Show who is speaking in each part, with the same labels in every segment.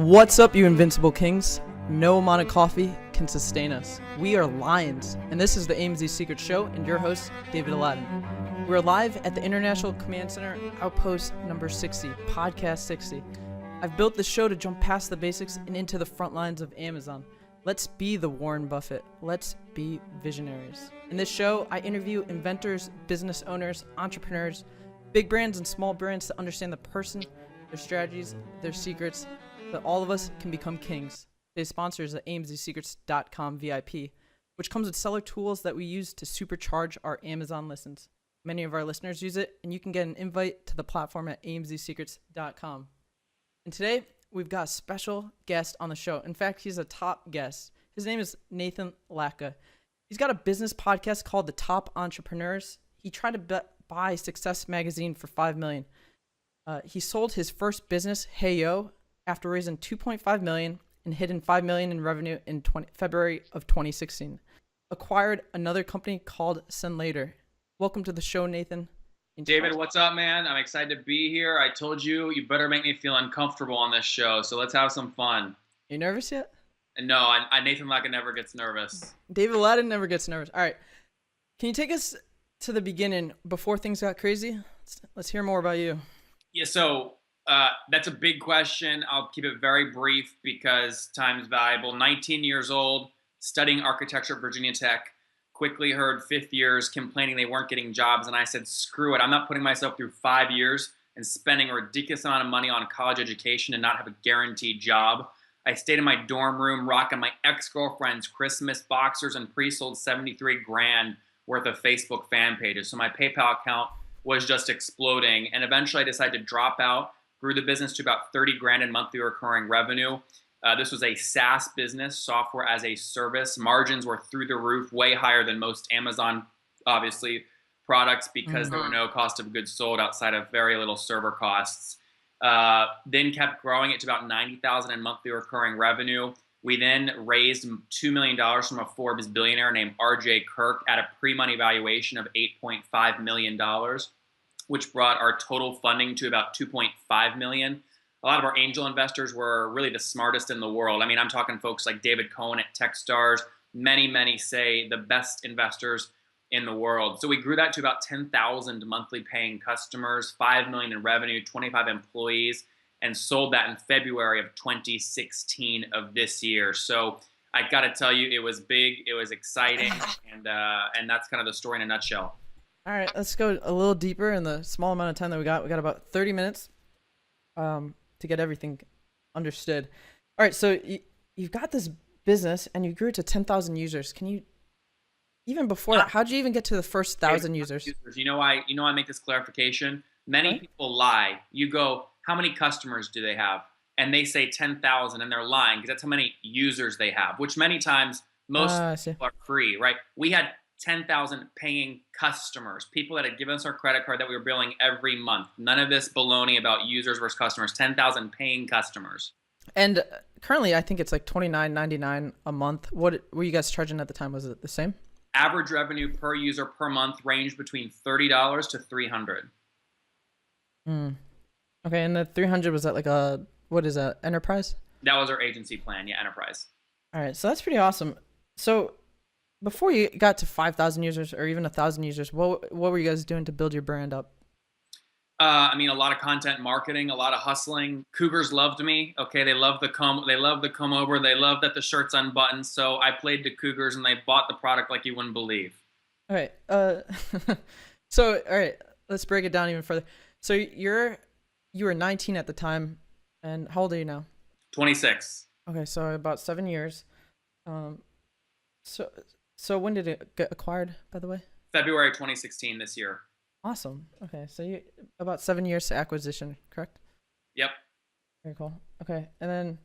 Speaker 1: What's up, you invincible kings? No amount of coffee can sustain us. We are lions, and this is the AMZ Secret Show, and your host, David Aladdin. We're live at the International Command Center, Outpost number 60, Podcast 60. I've built this show to jump past the basics and into the front lines of Amazon. Let's be the Warren Buffett. Let's be visionaries. In this show, I interview inventors, business owners, entrepreneurs, big brands and small brands to understand the person, their strategies, their secrets, so that all of us can become kings. Today's sponsor is the amzsecrets.com VIP, which comes with seller tools that we use to supercharge our Amazon listens. Many of our listeners use it, and you can get an invite to the platform at amzsecrets.com. And today, we've got a special guest on the show. In fact, he's a top guest. His name is Nathan Latka. He's got a business podcast called The Top Entrepreneurs. He tried to buy Success Magazine for $5 million. He sold his first business, Heyo, after raising $2.5 million and hitting $5 million in revenue in February of 2016. Acquired another company called Send Later. Welcome to the show, Nathan.
Speaker 2: David, what's up, man? I'm excited to be here. I told you, you better make me feel uncomfortable on this show, so let's have some fun.
Speaker 1: You nervous yet?
Speaker 2: No, Nathan Latka never gets nervous.
Speaker 1: David Aladdin never gets nervous. All right. Can you take us to the beginning before things got crazy? Let's hear more about you.
Speaker 2: Yeah, so that's a big question. I'll keep it very brief because time's valuable. 19 years old, studying architecture at Virginia Tech. Quickly heard fifth years complaining they weren't getting jobs, and I said, screw it. I'm not putting myself through 5 years and spending a ridiculous amount of money on college education and not have a guaranteed job. I stayed in my dorm room rocking my ex-girlfriend's Christmas boxers and pre-sold 73 grand worth of Facebook fan pages. So my PayPal account was just exploding, and eventually I decided to drop out, grew the business to about 30 grand in monthly recurring revenue. This was a SaaS business, software as a service. Margins were through the roof, way higher than most Amazon, obviously, products because there were no cost of goods sold outside of very little server costs. Then kept growing it to about 90,000 in monthly recurring revenue. We then raised $2 million from a Forbes billionaire named RJ Kirk at a pre-money valuation of $8.5 million, which brought our total funding to about $2.5 million. A lot of our angel investors were really the smartest in the world. I mean, I'm talking folks like David Cohen at Techstars. Many say the best investors in the world. So we grew that to about 10,000 monthly paying customers, $5 million in revenue, 25 employees, and sold that in February of 2016 of this year. So I got to tell you, it was big, it was exciting, and that's kind of the story in a nutshell.
Speaker 1: All right, let's go a little deeper in the small amount of time that we got. We got about 30 minutes. To get everything understood. All right, so you've got this business and you grew it to 10,000 users. Can you, even before that, how'd you even get to the first 1,000 users?
Speaker 2: You know, I make this clarification. Many people lie. You go, how many customers do they have? And they say 10,000, and they're lying because that's how many users they have, which many times most people are free, right? We had 10,000 paying customers, people that had given us our credit card that we were billing every month. None of this baloney about users versus customers. 10,000 paying customers.
Speaker 1: And currently, I think it's like $29.99 a month. What were you guys charging at the time? Was it the same?
Speaker 2: Average revenue per user per month ranged between $30 to $300.
Speaker 1: Okay, and the 300 was that like a, what is that, enterprise?
Speaker 2: That was our agency plan, yeah, enterprise.
Speaker 1: All right, so that's pretty awesome. So before you got to 5,000 users or even 1,000 users, what were you guys doing to build your brand up?
Speaker 2: I mean, a lot of content marketing, a lot of hustling. Cougars loved me. Okay, they love the comb over. They love that the shirt's unbuttoned. So I played to Cougars, and they bought the product like you wouldn't believe.
Speaker 1: All right. So all right, let's break it down even further. So you were 19 at the time, and how old are you now? 26. Okay, so about 7 years. So when did it get acquired, by the way?
Speaker 2: February 2016 this year.
Speaker 1: Awesome. Okay, so you about 7 years to acquisition, correct?
Speaker 2: Yep.
Speaker 1: Very cool. Okay, and then,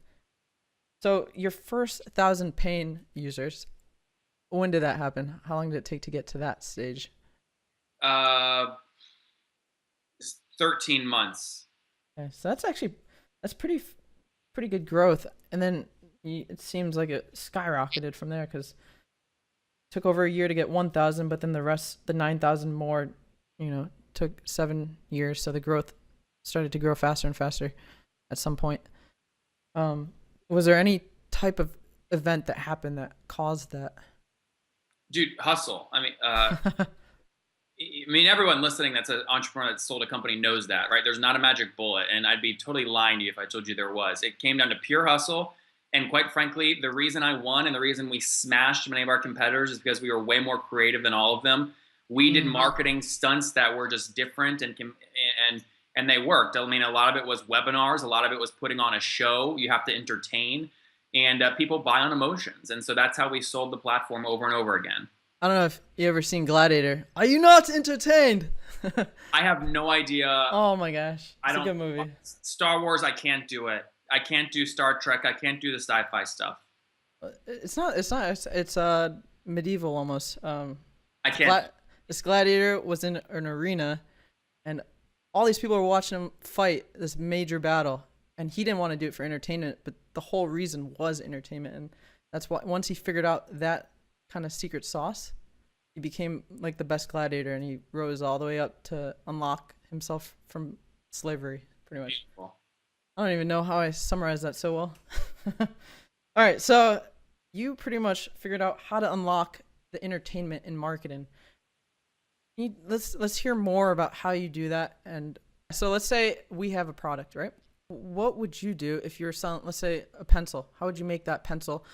Speaker 1: so your first 1,000 paying users, when did that happen? How long did it take to get to that stage?
Speaker 2: 13 months.
Speaker 1: Okay, so that's pretty good growth. And then it seems like it skyrocketed from there because took over a year to get 1,000, but then the 9,000 more, took 7 years. So the growth started to grow faster and faster at some point. Was there any type of event that happened that caused that?
Speaker 2: Dude, hustle. I mean, everyone listening that's an entrepreneur that sold a company knows that, right? There's not a magic bullet, and I'd be totally lying to you if I told you there was. It came down to pure hustle, and quite frankly, the reason I won and the reason we smashed many of our competitors is because we were way more creative than all of them. We did marketing stunts that were just different and they worked. I mean, a lot of it was webinars, a lot of it was putting on a show. You have to entertain, and people buy on emotions, and so that's how we sold the platform over and over again.
Speaker 1: I don't know if you ever seen Gladiator. Are you not entertained?
Speaker 2: I have no idea.
Speaker 1: Oh my gosh,
Speaker 2: I
Speaker 1: it's a
Speaker 2: don't.
Speaker 1: good movie.
Speaker 2: Star Wars, I can't do it. I can't do Star Trek. I can't do the sci-fi stuff.
Speaker 1: It's not. It's not. It's medieval almost.
Speaker 2: I can't.
Speaker 1: This gladiator was in an arena, and all these people were watching him fight this major battle, and he didn't want to do it for entertainment, but the whole reason was entertainment, and that's why once he figured out that kind of secret sauce, he became like the best gladiator, and he rose all the way up to unlock himself from slavery, pretty much.
Speaker 2: Beautiful.
Speaker 1: I don't even know how I summarized that so well. All right, so you pretty much figured out how to unlock the entertainment in marketing. Let's hear more about how you do that. And so let's say we have a product, right? What would you do if you're selling, let's say, a pencil? How would you make that pencil,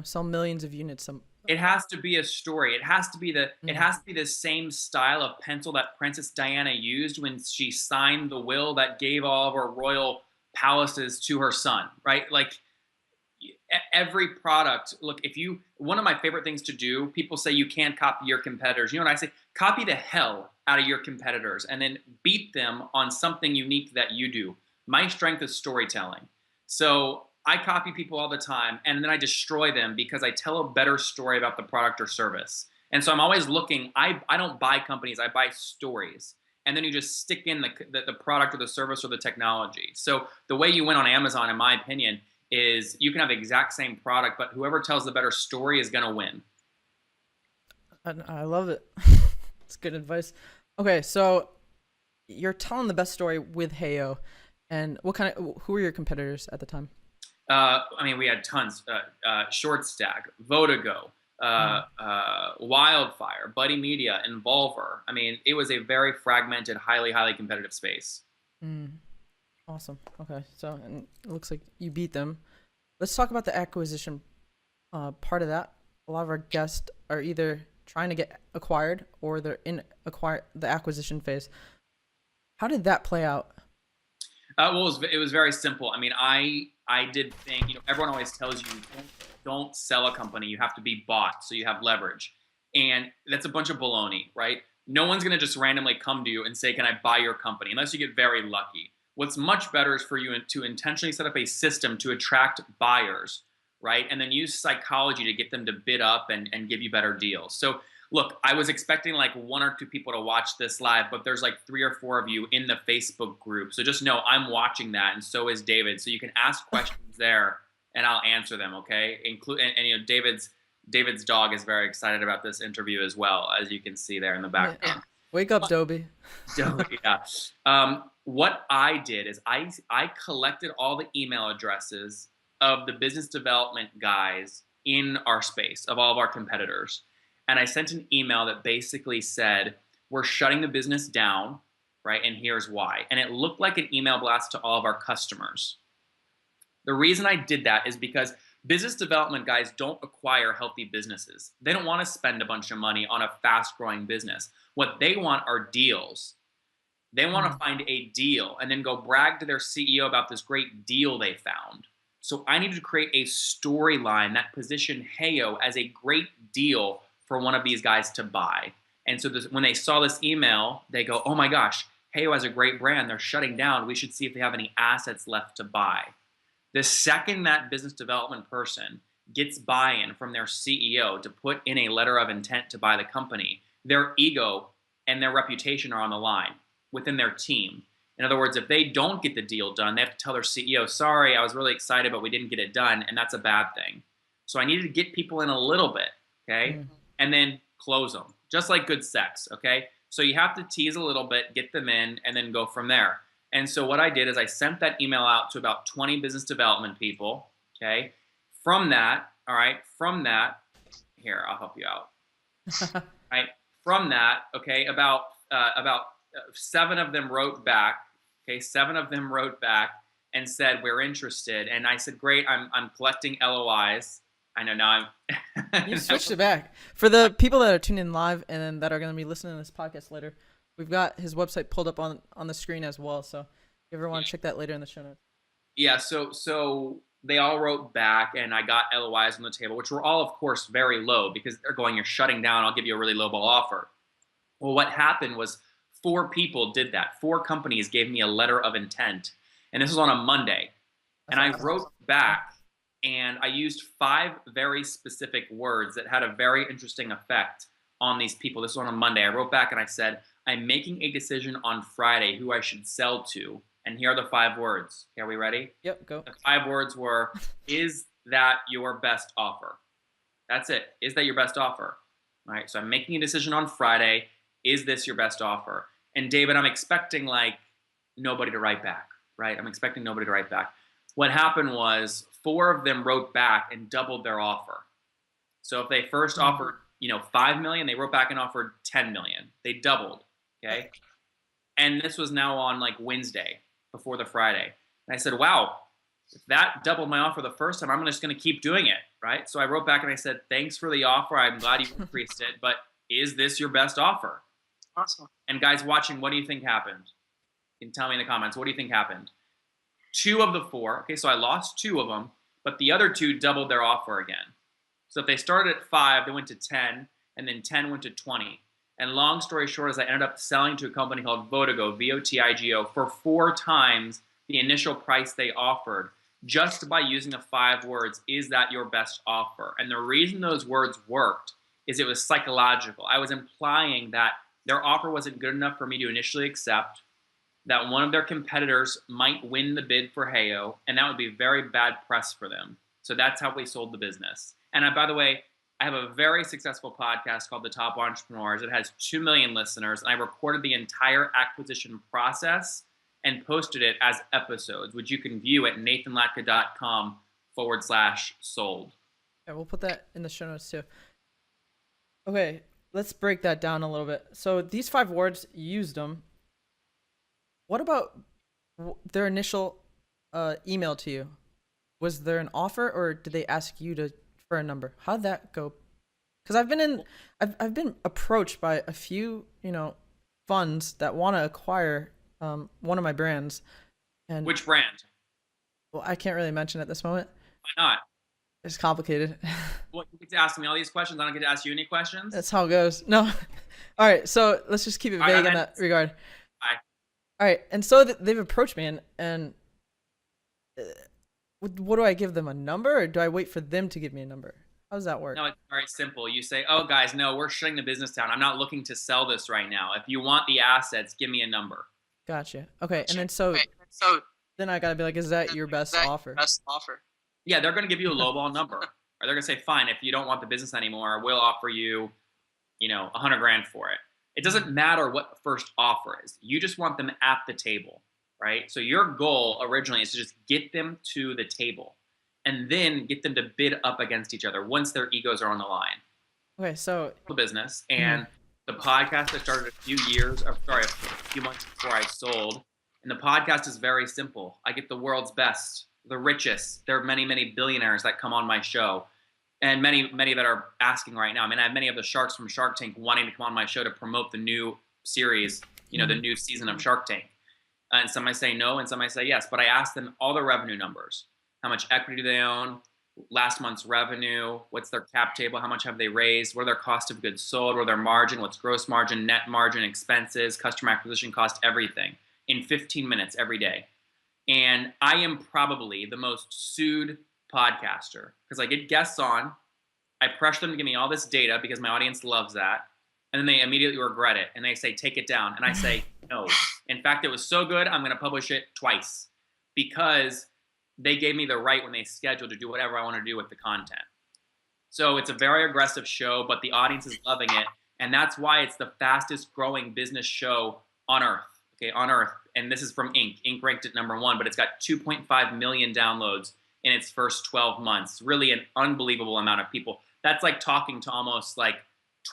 Speaker 1: sell millions of units?
Speaker 2: It has to be a story. It has to be the same style of pencil that Princess Diana used when she signed the will that gave all of her royal palaces to her son, right? Like every product. Look, one of my favorite things to do, people say you can't copy your competitors. You know what I say? Copy the hell out of your competitors and then beat them on something unique that you do. My strength is storytelling. So I copy people all the time, and then I destroy them because I tell a better story about the product or service. And so I'm always looking. I don't buy companies. I buy stories. And then you just stick in the product or the service or the technology. So the way you win on Amazon, in my opinion, is you can have the exact same product, but whoever tells the better story is going to win.
Speaker 1: I love it. It's good advice. Okay, so you're telling the best story with Heyo, and who were your competitors at the time?
Speaker 2: We had tons. Short Stack, Vodago, Wildfire, Buddy Media, Involver. I mean, it was a very fragmented, highly, highly competitive space.
Speaker 1: Awesome. Okay, so and it looks like you beat them. Let's talk about the acquisition part of that. A lot of our guests are either trying to get acquired or they're in the acquisition phase. How did that play out?
Speaker 2: Well, it was very simple. I mean, I did think, everyone always tells you don't sell a company. You have to be bought, so you have leverage. And that's a bunch of baloney, right? No one's going to just randomly come to you and say, can I buy your company? Unless you get very lucky. What's much better is for you to intentionally set up a system to attract buyers, right? And then use psychology to get them to bid up and give you better deals. So look, I was expecting like 1 or 2 people to watch this live, but there's like 3 or 4 of you in the Facebook group. So just know I'm watching that, and so is David. So you can ask questions there, and I'll answer them. Okay. And David's dog is very excited about this interview as well, as you can see there in the background.
Speaker 1: Wake up, Dobie.
Speaker 2: Yeah. What I did is I collected all the email addresses of the business development guys in our space, of all of our competitors. And I sent an email that basically said, we're shutting the business down, right? And here's why. And it looked like an email blast to all of our customers. The reason I did that is because business development guys don't acquire healthy businesses. They don't want to spend a bunch of money on a fast-growing business. What they want are deals. They want to find a deal and then go brag to their CEO about this great deal they found. So I needed to create a storyline that positioned Heyo as a great deal for one of these guys to buy. And so when they saw this email, they go, oh my gosh, Heyo has a great brand. They're shutting down. We should see if they have any assets left to buy. The second that business development person gets buy-in from their CEO to put in a letter of intent to buy the company, their ego and their reputation are on the line within their team. In other words, if they don't get the deal done, they have to tell their CEO, sorry, I was really excited, but we didn't get it done, and that's a bad thing. So I needed to get people in a little bit, okay, and then close them, just like good sex, okay? So you have to tease a little bit, get them in, and then go from there. And so what I did is I sent that email out to about 20 business development people. Okay. From that, all right, here, I'll help you out. Right. From that, okay, about 7 of them wrote back. Okay, 7 of them wrote back and said, we're interested. And I said, great, I'm collecting LOIs. I know now
Speaker 1: You switched it back. For the people that are tuning in live and that are going to be listening to this podcast later, we've got his website pulled up on the screen as well. So if you ever want to check that later in the show notes.
Speaker 2: Yeah, so they all wrote back, and I got LOIs on the table, which were all, of course, very low because they're going, you're shutting down, I'll give you a really lowball offer. Well, what happened was 4 people did that. 4 companies gave me a letter of intent, and this was on a Monday. And I wrote back, and I used 5 very specific words that had a very interesting effect on these people. This was on a Monday. I wrote back and I said, I'm making a decision on Friday who I should sell to. And here are the 5 words. Okay, are we ready?
Speaker 1: Yep, go.
Speaker 2: The 5 words were, is that your best offer? That's it. Is that your best offer? All right, so I'm making a decision on Friday. Is this your best offer? And David, I'm expecting like nobody to write back, right? I'm expecting nobody to write back. What happened was 4 of them wrote back and doubled their offer. So if they first offered, 5 million, they wrote back and offered 10 million. They doubled, okay? And this was now on like Wednesday before the Friday. And I said, wow, if that doubled my offer the first time, I'm just going to keep doing it, right? So I wrote back and I said, thanks for the offer. I'm glad you increased it, but is this your best offer?
Speaker 3: Awesome.
Speaker 2: And guys watching, what do you think happened? You can tell me in the comments, what do you think happened? 2 of the 4, okay, so I lost 2 of them, but the other 2 doubled their offer again. So if they started at 5, they went to 10, and then 10 went to 20. And long story short is I ended up selling to a company called Votigo, V-O-T-I-G-O, for 4 times the initial price they offered, just by using the 5 words, is that your best offer? And the reason those words worked is it was psychological. I was implying that their offer wasn't good enough for me to initially accept, that one of their competitors might win the bid for Heyo, and that would be very bad press for them. So that's how we sold the business. And by the way, I have a very successful podcast called The Top Entrepreneurs. It has 2 million listeners, and I recorded the entire acquisition process and posted it as episodes, which you can view at nathanlatka.com/sold.
Speaker 1: Yeah, we'll put that in the show notes too. Okay, let's break that down a little bit. So these 5 words, you used them. What about their initial email to you? Was there an offer, or did they ask you for a number? How'd that go? Because I've been approached by a few funds that want to acquire one of my brands. And
Speaker 2: which brand?
Speaker 1: Well, I can't really mention at this moment.
Speaker 2: Why not?
Speaker 1: It's complicated.
Speaker 2: Well, you get to ask me all these questions. I don't get to ask you any questions.
Speaker 1: That's how it goes. No. All right. So let's just keep it vague in that regard. All right. And so they've approached me and what do I give them, a number, or do I wait for them to give me a number? How does that work?
Speaker 2: No, it's very simple. You say, oh, guys, no, we're shutting the business down. I'm not looking to sell this right now. If you want the assets, give me a number.
Speaker 1: Gotcha. Okay. And then then I got to be like, is that your best offer?
Speaker 3: Best offer.
Speaker 2: Yeah, they're going to give you a lowball number. Or they're going to say, fine, if you don't want the business anymore, we'll offer you, $100,000 for it. It doesn't matter what the first offer is. You just want them at the table, right? So your goal originally is to just get them to the table and then get them to bid up against each other once their egos are on the line.
Speaker 1: Okay, so
Speaker 2: the business and the podcast that started a few months before I sold. And the podcast is very simple. I get the world's best, the richest. There are many, many billionaires that come on my show, and many that are asking right now. I mean, I have many of the sharks from Shark Tank wanting to come on my show to promote the new series, the new season of Shark Tank. And some might say no, and some might say yes. But I ask them all the revenue numbers. How much equity do they own? Last month's revenue? What's their cap table? How much have they raised? What are their cost of goods sold? What are their margin? What's gross margin, net margin, expenses, customer acquisition cost, everything in 15 minutes every day. And I am probably the most sued podcaster because I get guests on. I pressure them to give me all this data because my audience loves that. And then they immediately regret it. And they say, take it down. And I say, no. In fact, it was so good, I'm going to publish it twice because they gave me the right when they scheduled to do whatever I want to do with the content. So it's a very aggressive show, but the audience is loving it. And that's why it's the fastest growing business show on earth. Okay, on earth. and this is from Inc. Inc. ranked it #1, but it's got 2.5 million downloads in its first 12 months. Really an unbelievable amount of people. That's like talking to almost like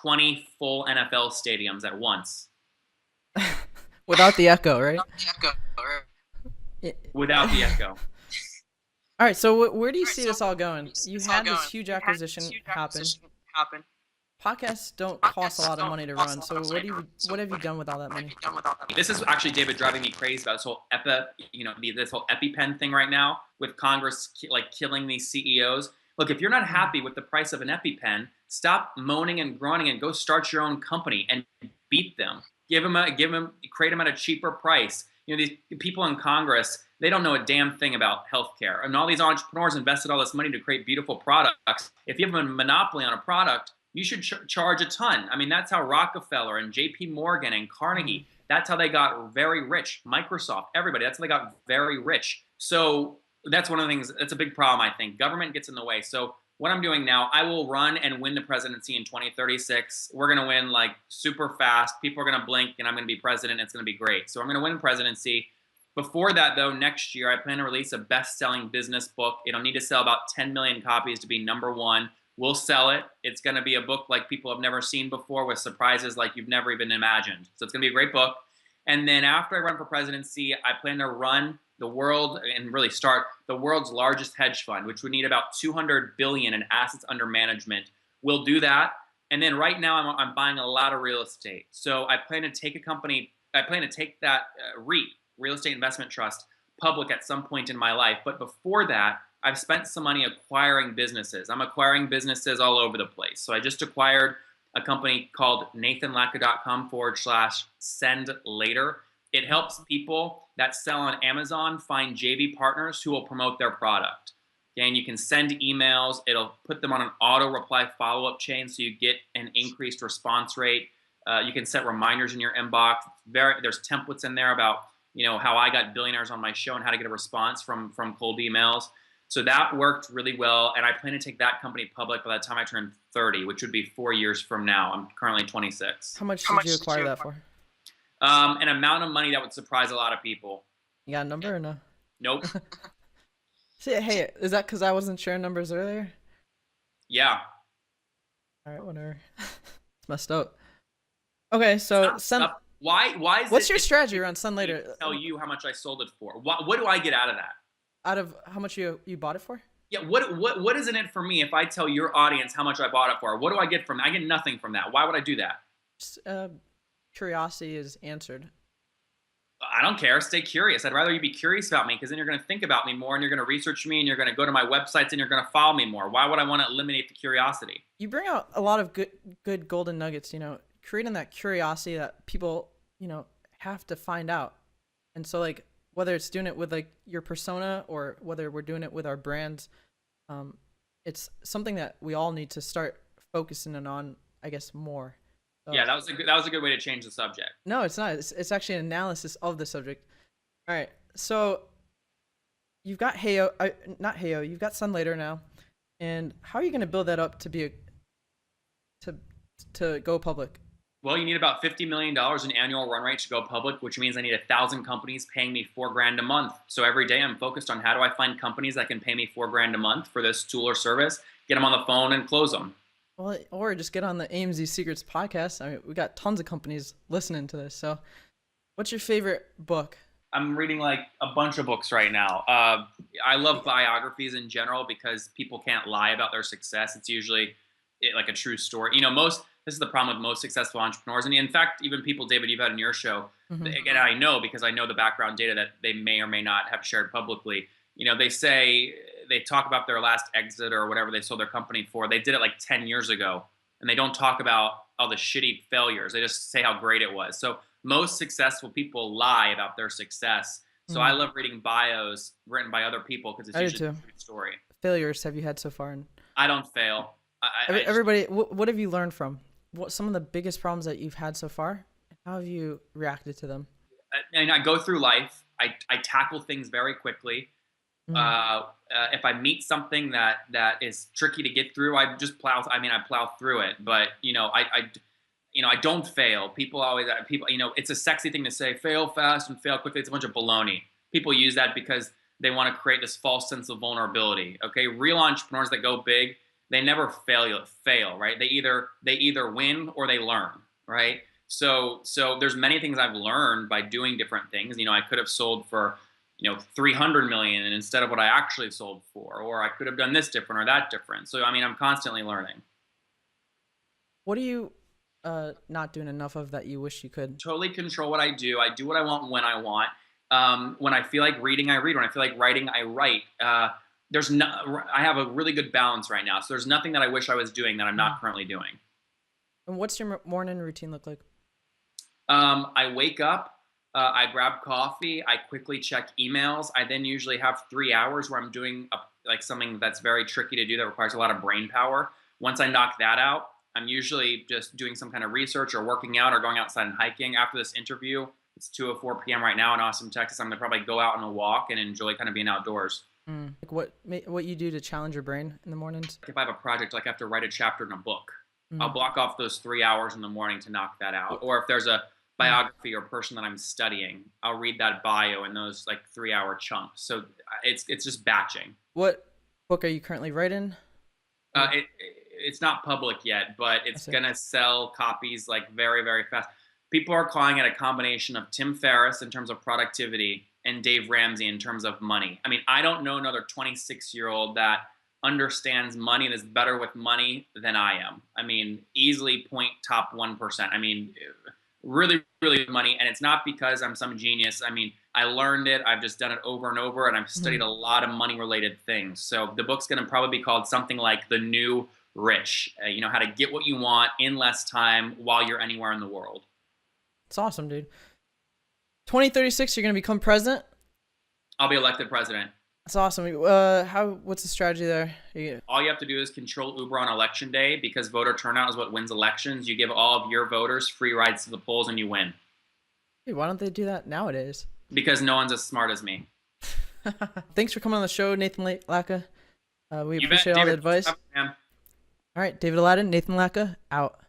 Speaker 2: 20 full NFL stadiums at once.
Speaker 1: Without the echo, right?
Speaker 2: Without the echo.
Speaker 1: All right, so where do you see this all going? You had this huge acquisition happen. Podcasts don't cost a lot of money to run, so what have you done with all that money?
Speaker 2: This is actually, David, driving me crazy about this whole this whole EpiPen thing right now with Congress like killing these CEOs. Look, if you're not happy with the price of an EpiPen, stop moaning and groaning and go start your own company and beat them. Create them at a cheaper price. These people in Congress, they don't know a damn thing about healthcare, and all these entrepreneurs invested all this money to create beautiful products. If you have a monopoly on a product, you should charge a ton. I mean, that's how Rockefeller and JP Morgan and Carnegie, that's how they got very rich. Microsoft, everybody, that's how they got very rich. So that's one of the things, that's a big problem, I think. Government gets in the way. So what I'm doing now, I will run and win the presidency in 2036. We're going to win like super fast. People are going to blink and I'm going to be president. It's going to be great. So I'm going to win the presidency. Before that, though, next year, I plan to release a best-selling business book. It'll need to sell about 10 million copies to be #1. We'll sell it. It's going to be a book like people have never seen before with surprises like you've never even imagined. So it's going to be a great book. And then after I run for presidency, I plan to run the world and really start the world's largest hedge fund, which would need about 200 billion in assets under management. We'll do that. And then right now I'm buying a lot of real estate. So I plan to take that REIT, Real Estate Investment Trust, public at some point in my life. But before that, I've spent some money acquiring businesses. I'm acquiring businesses all over the place. So I just acquired a company called nathanlatka.com/send later. It helps people that sell on Amazon find JV partners who will promote their product. Okay, and you can send emails. It'll put them on an auto reply follow-up chain so you get an increased response rate. You can set reminders in your inbox. There's templates in there about how I got billionaires on my show and how to get a response from cold emails. So that worked really well, and I plan to take that company public by the time I turn 30, which would be 4 years from now. I'm currently 26.
Speaker 1: How much did you acquire that for?
Speaker 2: An amount of money that would surprise a lot of people.
Speaker 1: You got a number or no?
Speaker 2: Nope.
Speaker 1: See, hey, is that because I wasn't sharing numbers earlier?
Speaker 2: Yeah.
Speaker 1: All right, whatever. It's messed up. Okay, so
Speaker 2: Why is
Speaker 1: what's your strategy around Sun later?
Speaker 2: Tell you how much I sold it for. What do I get out of that?
Speaker 1: Out of how much you bought it for?
Speaker 2: Yeah, what is in it for me if I tell your audience how much I bought it for? What do I get from that? I get nothing from that. Why would I do that?
Speaker 1: Just, curiosity is answered.
Speaker 2: I don't care. Stay curious. I'd rather you be curious about me because then you're going to think about me more and you're going to research me and you're going to go to my websites and you're going to follow me more. Why would I want to eliminate the curiosity?
Speaker 1: You bring out a lot of good golden nuggets, creating that curiosity that people, have to find out. And so like, whether it's doing it with like your persona or whether we're doing it with our brands, it's something that we all need to start focusing on, I guess, more. So,
Speaker 2: yeah, that was a good way to change the subject.
Speaker 1: No, it's not. It's actually an analysis of the subject. All right, so you've got Heyo, not Heyo. You've got Sun later now, and how are you going to build that up to be to go public?
Speaker 2: Well, you need about $50 million in annual run rate to go public, which means I need 1,000 companies paying me $4,000 a month. So every day I'm focused on how do I find companies that can pay me $4,000 a month for this tool or service, get them on the phone and close them. Well,
Speaker 1: or just get on the AMZ Secrets podcast. I mean, we got tons of companies listening to this. So what's your favorite book?
Speaker 2: I'm reading like a bunch of books right now. I love biographies in general because people can't lie about their success. It's usually like a true story. This is the problem with most successful entrepreneurs. And in fact, even people, David, you've had on your show, again, I know because I know the background data that they may or may not have shared publicly. They talk about their last exit or whatever they sold their company for. They did it like 10 years ago. And they don't talk about all the shitty failures. They just say how great it was. So most successful people lie about their success. So I love reading bios written by other people because it's usually a true story.
Speaker 1: Failures have you had so far?
Speaker 2: I don't fail.
Speaker 1: Everybody, what have you learned from? What some of the biggest problems that you've had so far? How have you reacted to them?
Speaker 2: And I go through life. I tackle things very quickly. If I meet something that is tricky to get through, I just plow. I plow through it. But I don't fail. People always, it's a sexy thing to say, fail fast and fail quickly. It's a bunch of baloney. People use that because they want to create this false sense of vulnerability. Okay, real entrepreneurs that go big, they never fail, right? They either win or they learn, right? So there's many things I've learned by doing different things. I could have sold for 300 million and instead of what I actually sold for, or I could have done this different or that different. So I'm constantly learning.
Speaker 1: What are you not doing enough of that you wish you could?
Speaker 2: Totally control what I do. I do what I want when I want. When I feel like reading, I read. When I feel like writing, I write. I have a really good balance right now. So there's nothing that I wish I was doing that I'm not currently doing.
Speaker 1: And what's your morning routine look like?
Speaker 2: I wake up, I grab coffee, I quickly check emails. I then usually have 3 hours where I'm doing something that's very tricky to do that requires a lot of brain power. Once I knock that out, I'm usually just doing some kind of research or working out or going outside and hiking. After this interview, it's 2:04 p.m. right now in Austin, Texas. I'm gonna probably go out on a walk and enjoy kind of being outdoors.
Speaker 1: Like what you do to challenge your brain in the mornings?
Speaker 2: If I have a project, like I have to write a chapter in a book, I'll block off those 3 hours in the morning to knock that out. Or if there's a biography or person that I'm studying, I'll read that bio in those 3 hour chunks. So it's just batching.
Speaker 1: What book are you currently writing?
Speaker 2: It's not public yet, but it's gonna sell copies very, very fast. People are calling it a combination of Tim Ferriss in terms of productivity and Dave Ramsey in terms of money. I don't know another 26-year-old that understands money and is better with money than I am. Easily top 1%. Really, really good money. And it's not because I'm some genius. I learned it. I've just done it over and over, and I've studied a lot of money-related things. So the book's going to probably be called something like The New Rich. How to get what you want in less time while you're anywhere in the world.
Speaker 1: It's awesome, dude. 2036, you're going to become president?
Speaker 2: I'll be elected president.
Speaker 1: That's awesome. What's the strategy there?
Speaker 2: All you have to do is control Uber on election day, because voter turnout is what wins elections. You give all of your voters free rides to the polls and you win.
Speaker 1: Dude, why don't they do that nowadays?
Speaker 2: Because no one's as smart as me.
Speaker 1: Thanks for coming on the show, Nathan Latka. We appreciate all the advice. All right, David Aladdin, Nathan Latka, out.